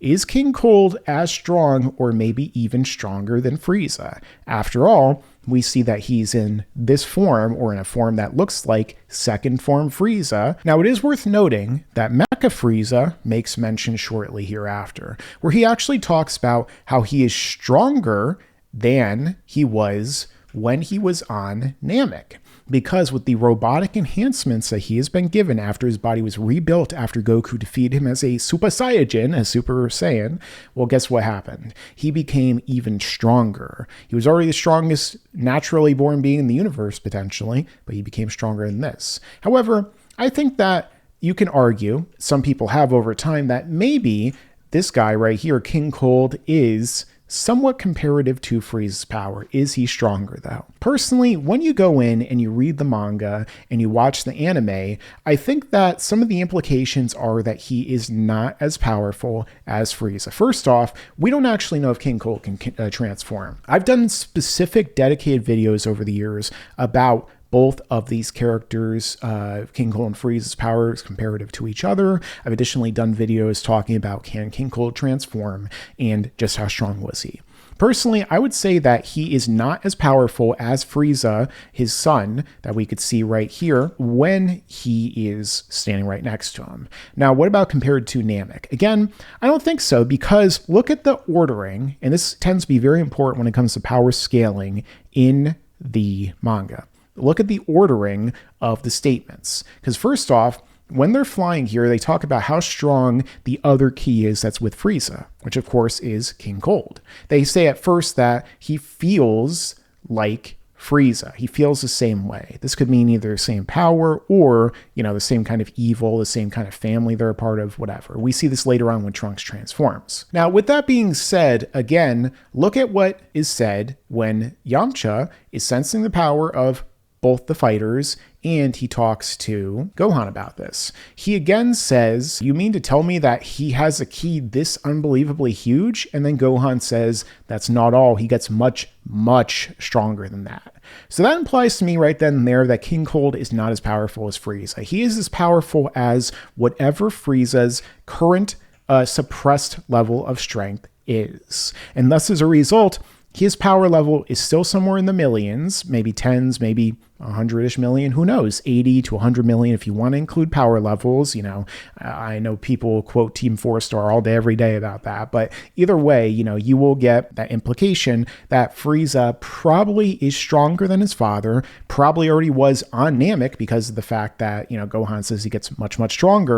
Is King Cold as strong or maybe even stronger than Frieza? After all, we see that he's in this form, or in a form that looks like second form Frieza. Now, it is worth noting that Mecha Frieza makes mention shortly hereafter, where he actually talks about how he is stronger than he was when he was on Namek. Because with the robotic enhancements that he has been given after his body was rebuilt after Goku defeated him as a Super Saiyajin, a Super Saiyan, well, guess what happened? He became even stronger. He was already the strongest naturally born being in the universe, potentially, but he became stronger than this. However, I think that you can argue, some people have over time, that maybe this guy right here, King Cold, is somewhat comparative to Frieza's power. Is he stronger though? Personally, when you go in and you read the manga and you watch the anime, I think that some of the implications are that he is not as powerful as Frieza. First off, we don't actually know if King Cold can transform. I've done specific dedicated videos over the years about both of these characters, King Cold and Frieza's powers comparative to each other. I've additionally done videos talking about can King Cold transform and just how strong was he. Personally, I would say that he is not as powerful as Frieza, his son, that we could see right here when he is standing right next to him. Now, what about compared to Namek? Again, I don't think so, because look at the ordering, and this tends to be very important when it comes to power scaling in the manga. Look at the ordering of the statements. Because first off, when they're flying here, they talk about how strong the other key is that's with Frieza, which of course is King Cold. They say at first that he feels like Frieza. He feels the same way. This could mean either the same power or, the same kind of evil, the same kind of family they're a part of, whatever. We see this later on when Trunks transforms. Now, with that being said, again, look at what is said when Yamcha is sensing the power of both the fighters, and he talks to Gohan about this. He again says, "You mean to tell me that he has a key this unbelievably huge?" And then Gohan says, "That's not all. He gets much, much stronger than that." So that implies to me right then and there that King Cold is not as powerful as Frieza. He is as powerful as whatever Frieza's current suppressed level of strength is. And thus, as a result, his power level is still somewhere in the millions, maybe tens, maybe 100-ish million, who knows, 80 to 100 million if you want to include power levels. I know people quote Team 4-Star all day, every day about that. But either way, you will get that implication that Frieza probably is stronger than his father, probably already was on Namek because of the fact that, Gohan says he gets much, much stronger.